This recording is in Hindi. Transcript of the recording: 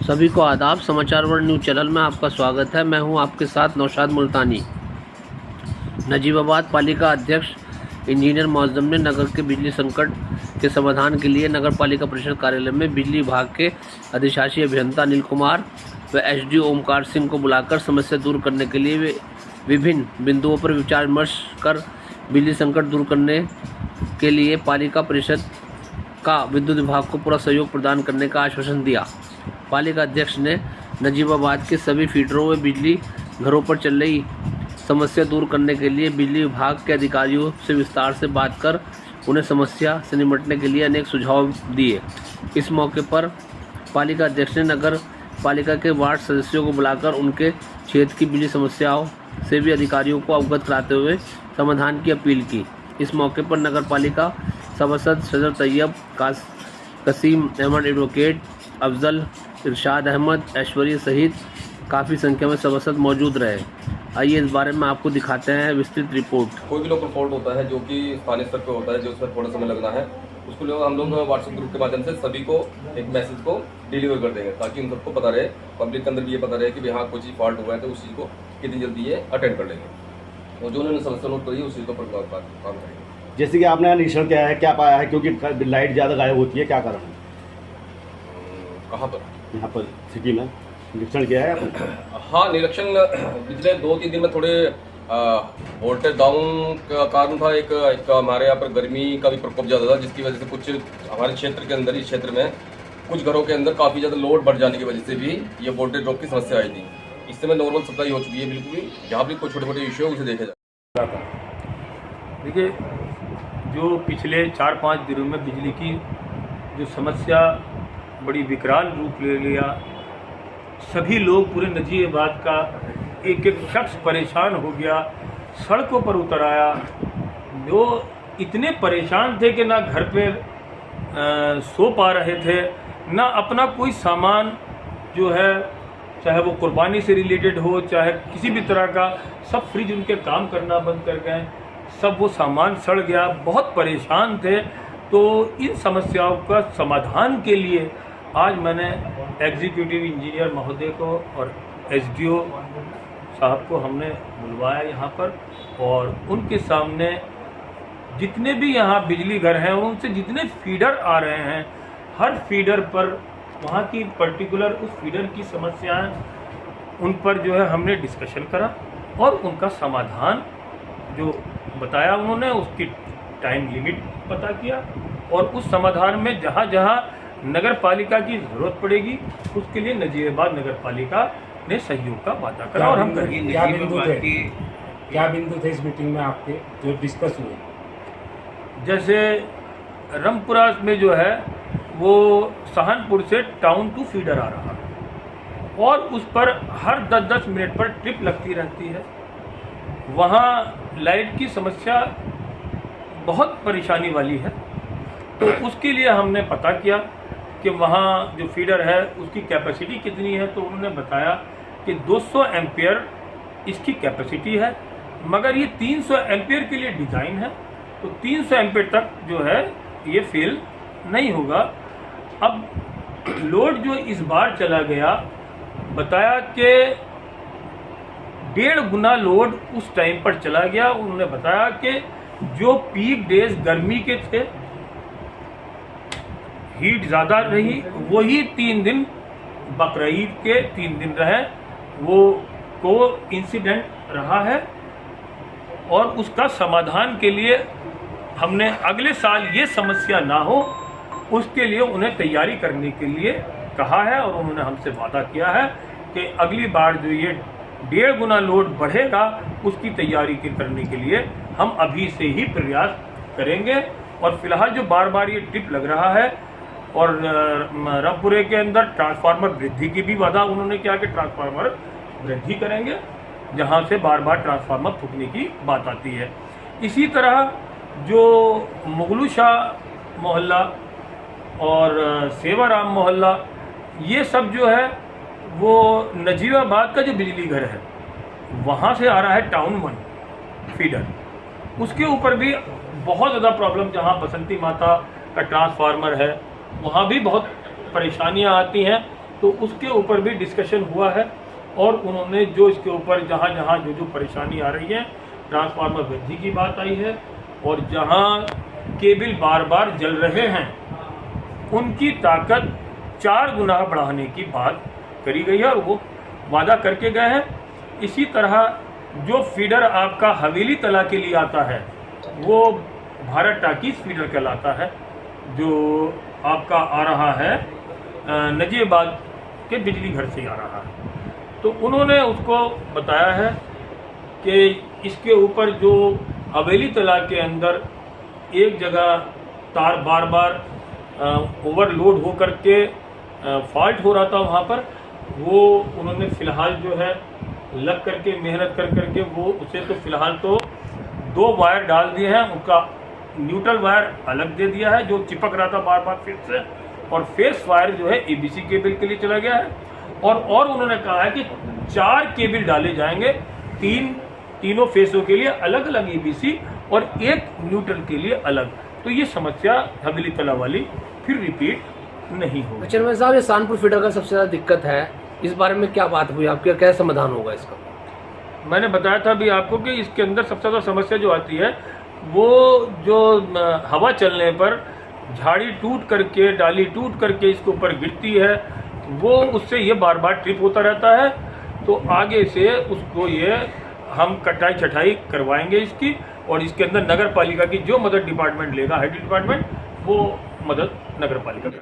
सभी को आदाब। समाचार वर्ल्ड न्यूज़ चैनल में आपका स्वागत है। मैं हूं आपके साथ नौशाद मुल्तानी। नजीबाबाद पालिका अध्यक्ष इंजीनियर मुअज्जम ने नगर के बिजली संकट के समाधान के लिए नगर पालिका परिषद कार्यालय में बिजली विभाग के अधिशासी अभियंता अनिल कुमार व एसडीओ ओमकार सिंह को बुलाकर समस्या दूर करने के लिए विभिन्न बिंदुओं पर विचार विमर्श कर बिजली संकट दूर करने के लिए पालिका परिषद का विद्युत विभाग को पूरा सहयोग प्रदान करने का आश्वासन दिया। पालिका अध्यक्ष ने नजीबाबाद के सभी फीडरों में बिजली घरों पर चल रही समस्या दूर करने के लिए बिजली विभाग के अधिकारियों से विस्तार से बात कर उन्हें समस्या से निपटने के लिए अनेक सुझाव दिए। इस मौके पर पालिका अध्यक्ष ने नगर पालिका के वार्ड सदस्यों को बुलाकर उनके क्षेत्र की बिजली समस्याओं से भी अधिकारियों को अवगत कराते हुए समाधान की अपील की। इस मौके पर नगर पालिका सभासद सदर तैयब, कसीम अहमद, एडवोकेट अफजल, इरशाद अहमद, ऐश्वर्य सहित काफ़ी संख्या में सभासद मौजूद रहे। आइए इस बारे में आपको दिखाते हैं विस्तृत रिपोर्ट। कोई भी लोकल फॉल्ट होता है जो कि स्थानीय स्तर पर होता है, जो उस पर थोड़ा समय लगना है, उसको लोग हम लोग व्हाट्सएप ग्रुप के माध्यम से सभी को एक मैसेज को डिलीवर कर देंगे ताकि उन सबको पता रहे, पब्लिक के अंदर भी ये पता रहे कि हाँ कोई चीज़ फॉल्ट हुआ है तो उस चीज़ को कितनी जल्दी ये अटेंड कर लेंगे और जो उन्होंने समस्या नोट करी है उस चीज़ को काम करेंगे। जैसे कि आपने निरीक्षण किया है, क्या पाया है? क्योंकि लाइट ज़्यादा गायब होती है, क्या कारण है? कहाँ पर? यहाँ पर सिटी में निरीक्षण किया है आपने? हाँ, निरीक्षण पिछले 2-3 दिन में थोड़े वोल्टेज डाउन का कारण था। एक हमारे यहाँ पर गर्मी का भी प्रकोप ज़्यादा था, जिसकी वजह से कुछ हमारे क्षेत्र के अंदर, इस क्षेत्र में कुछ घरों के अंदर काफ़ी ज़्यादा लोड बढ़ जाने की वजह से भी ये वोल्टेज ड्रॉप की समस्या आई थी। इस समय नॉर्मल सप्लाई हो चुकी है बिल्कुल भी। जहाँ भी कोई छोटे मोटे इश्यू है उसे देखा जाए। देखिए, जो पिछले 4-5 दिनों में बिजली की जो समस्या बड़ी विकराल रूप ले लिया, सभी लोग, पूरे नजीबाबाद का एक एक शख्स परेशान हो गया, सड़कों पर उतर आया। जो इतने परेशान थे कि ना घर पे सो पा रहे थे, ना अपना कोई सामान जो है, चाहे वो कुर्बानी से रिलेटेड हो, चाहे किसी भी तरह का, सब फ्रिज उनके काम करना बंद कर गए, सब वो सामान सड़ गया, बहुत परेशान थे। तो इन समस्याओं का समाधान के लिए आज मैंने एग्जीक्यूटिव इंजीनियर महोदय को और एसडीओ साहब को हमने बुलवाया यहाँ पर, और उनके सामने जितने भी यहाँ बिजली घर हैं, उनसे जितने फीडर आ रहे हैं, हर फीडर पर वहाँ की पर्टिकुलर उस फीडर की समस्याएं, उन पर जो है हमने डिस्कशन करा और उनका समाधान जो बताया उन्होंने, उसकी टाइम लिमिट पता किया, और उस समाधान में जहाँ जहाँ नगर पालिका की ज़रूरत पड़ेगी उसके लिए नजीबाबाद नगर पालिका ने सहयोग का वादा करा और हम करेंगे। क्या बिंदु थे इस मीटिंग में आपके जो डिस्कस हुए? जैसे रामपुरा में जो है वो सहारनपुर से टाउन टू फीडर आ रहा है और उस पर हर 10-10 मिनट पर ट्रिप लगती रहती है। वहाँ लाइट की समस्या बहुत परेशानी वाली है, तो उसके लिए हमने पता किया कि वहाँ जो फीडर है उसकी कैपेसिटी कितनी है। तो उन्होंने बताया कि 200 एम्पियर इसकी कैपेसिटी है, मगर ये 300 एम्पियर के लिए डिज़ाइन है, तो 300 एम्पियर तक जो है ये फेल नहीं होगा। अब लोड जो इस बार चला गया, बताया कि 1.5 गुना लोड उस टाइम पर चला गया। उन्होंने बताया कि जो पीक डेज गर्मी के थे, हीट ज़्यादा रही, वही 3 दिन बकरीद के 3 दिन रहे, वो को इंसिडेंट रहा है। और उसका समाधान के लिए हमने अगले साल ये समस्या ना हो उसके लिए उन्हें तैयारी करने के लिए कहा है, और उन्होंने हमसे वादा किया है कि अगली बार जो ये 1.5 गुना लोड बढ़ेगा उसकी तैयारी करने के लिए हम अभी से ही प्रयास करेंगे। और फिलहाल जो बार बार ये ट्रिप लग रहा है, और रामपुरे के अंदर ट्रांसफार्मर वृद्धि की भी वादा उन्होंने किया कि ट्रांसफार्मर वृद्धि करेंगे, जहां से बार बार ट्रांसफार्मर फूटने की बात आती है। इसी तरह जो मुगलू शाह मोहल्ला और सेवाराम मोहल्ला, ये सब जो है वो नजीबाबाद का जो बिजली घर है वहाँ से आ रहा है टाउन 1 फीडर, उसके ऊपर भी बहुत ज़्यादा प्रॉब्लम, जहाँ बसंती माता का ट्रांसफार्मर है वहाँ भी बहुत परेशानियाँ आती हैं। तो उसके ऊपर भी डिस्कशन हुआ है और उन्होंने जो इसके ऊपर जहाँ जहाँ जो परेशानी आ रही है, ट्रांसफार्मर वृद्धि की बात आई है और जहाँ केबल बार बार जल रहे हैं उनकी ताकत 4 गुना बढ़ाने की बात करी गई है और वो वादा करके गए हैं। इसी तरह जो फीडर आपका हवेली तला के लिए आता है वो भारत टाकीज फीडर कहलाता है, जो आपका आ रहा है नजीबाद के बिजली घर से आ रहा है। तो उन्होंने उसको बताया है कि इसके ऊपर जो हवेली तला के अंदर एक जगह तार बार बार ओवरलोड हो करके फॉल्ट हो रहा था वहाँ पर, वो उन्होंने फ़िलहाल जो है लग करके मेहनत कर करके वो उसे तो फ़िलहाल तो 2 वायर डाल दिए हैं, उनका न्यूट्रल वायर अलग दे दिया है जो चिपक रहा था बार बार फिर से, और फेस वायर जो है एबीसी केबल के लिए चला गया है। और उन्होंने कहा है कि 4 केबल डाले जाएंगे, तीनों फेसों के लिए अलग अलग एबीसी और 1 न्यूट्रल के लिए अलग। तो ये समस्या हवेली तला वाली फिर रिपीट नहीं होगी। चेयरमैन साहब, ये सानपुर फीडर का सबसे ज़्यादा दिक्कत है, इस बारे में क्या बात हुई आपकी, क्या समाधान होगा इसका? मैंने बताया था अभी आपको कि इसके अंदर सबसे ज़्यादा समस्या जो आती है वो जो हवा चलने पर झाड़ी टूट करके, डाली टूट करके इसके ऊपर गिरती है, वो उससे ये बार बार ट्रिप होता रहता है। तो आगे से उसको ये हम कटाई छटाई करवाएंगे इसकी, और इसके अंदर नगर पालिका की जो मदद डिपार्टमेंट लेगा, हाइड्रो डिपार्टमेंट, वो मदद नगर पालिका